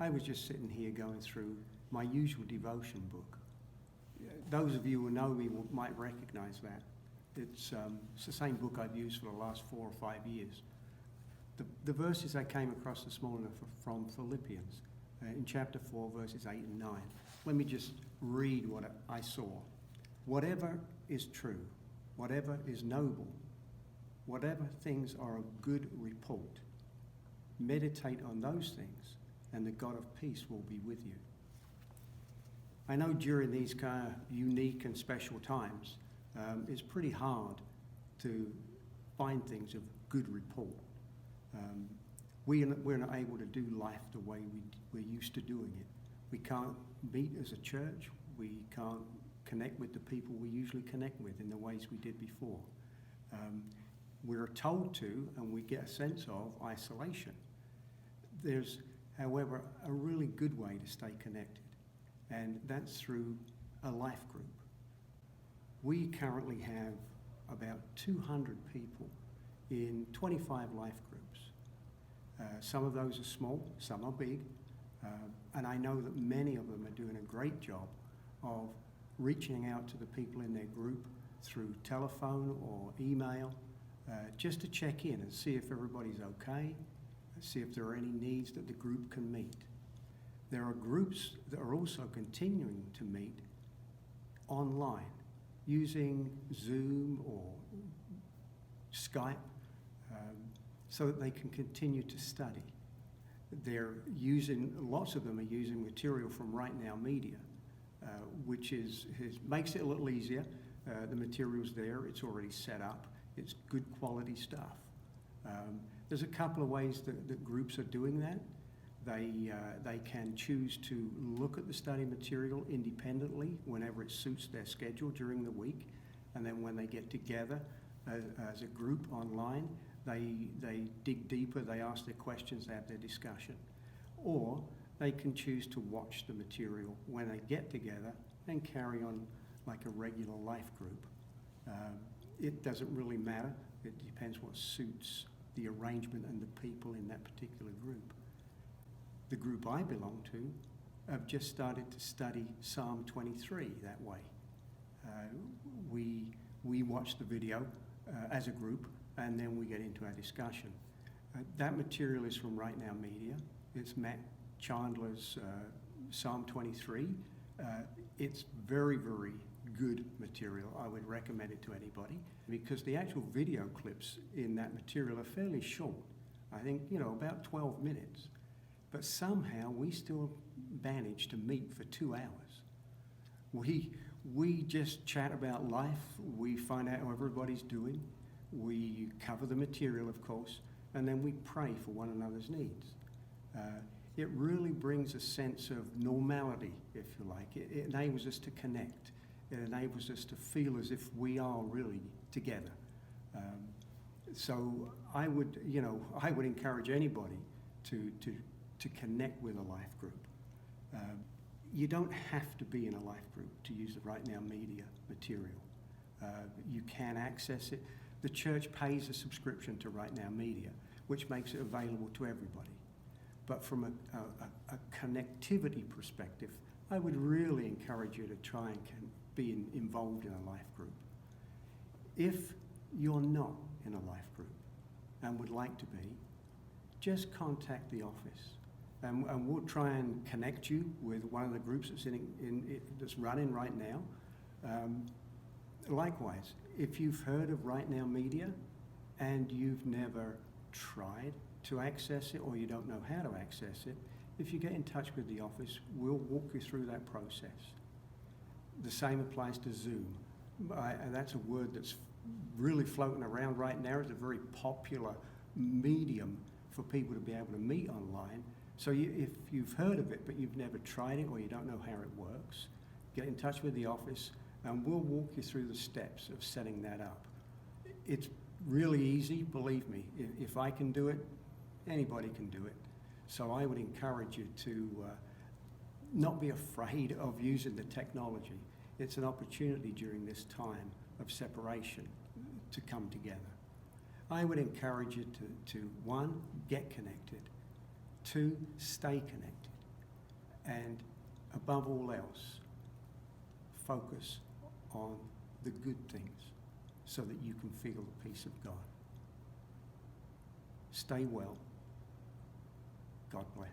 I was just sitting here going through my usual devotion book. Those of you who know me might recognize that. It's the same book I've used for the last 4 or 5 years. The verses I came across this morning are from Philippians, in chapter 4, verses 8 and 9. Let me just read what I saw. Whatever is true, whatever is noble, whatever things are of good report, meditate on those things, and the God of peace will be with you. I know during these kind of unique and special times, it's pretty hard to find things of good report. We're not able to do life the way we're used to doing it. We can't meet as a church. We can't connect with the people we usually connect with in the ways we did before. We're told to, and we get a sense of, isolation. There's, however, a really good way to stay connected, and that's through a life group. We currently have about 200 people in 25 life groups. Some of those are small, some are big, and I know that many of them are doing a great job of reaching out to the people in their group through telephone or email, just to check in and see if everybody's okay, see if there are any needs that the group can meet. There are groups that are also continuing to meet online using Zoom or Skype, so that they can continue to study. Lots of them are using material from Right Now Media, which makes it a little easier. The material's there, it's already set up, it's good quality stuff. There's a couple of ways that groups are doing that. They can choose to look at the study material independently whenever it suits their schedule during the week, and then when they get together as a group online, they dig deeper, they ask their questions, they have their discussion. Or they can choose to watch the material when they get together and carry on like a regular life group. It doesn't really matter. It depends what suits the arrangement and the people in that particular group. The group I belong to have just started to study Psalm 23 that way. We watch the video as a group, and then we get into our discussion. That material is from Right Now Media. It's Matt Chandler's Psalm 23. It's very, very good material. I would recommend it to anybody because the actual video clips in that material are fairly short. I think, about 12 minutes. But somehow we still manage to meet for 2 hours. We just chat about life. We find out how everybody's doing. We cover the material, of course, and then we pray for one another's needs. It really brings a sense of normality, if you like. It enables us to connect. It enables us to feel as if we are really together. So I would encourage anybody to connect with a life group. You don't have to be in a life group to use the Right Now Media material. You can access it. The church pays a subscription to Right Now Media, which makes it available to everybody. But from a connectivity perspective, I would really encourage you to try and be involved in a life group. If you're not in a life group and would like to be, just contact the office. And we'll try and connect you with one of the groups that's running right now. Likewise, if you've heard of Right Now Media and you've never tried to access it or you don't know how to access it, if you get in touch with the office, we'll walk you through that process. The same applies to Zoom. And that's a word that's really floating around right now. It's a very popular medium for people to be able to meet online. So if you've heard of it but you've never tried it or you don't know how it works, get in touch with the office and we'll walk you through the steps of setting that up. It's really easy, believe me. If I can do it, anybody can do it. So I would encourage you to not be afraid of using the technology. It's an opportunity during this time of separation to come together. I would encourage you to one, get connected. 2, stay connected. And above all else, focus on the good things so that you can feel the peace of God. Stay well. God bless.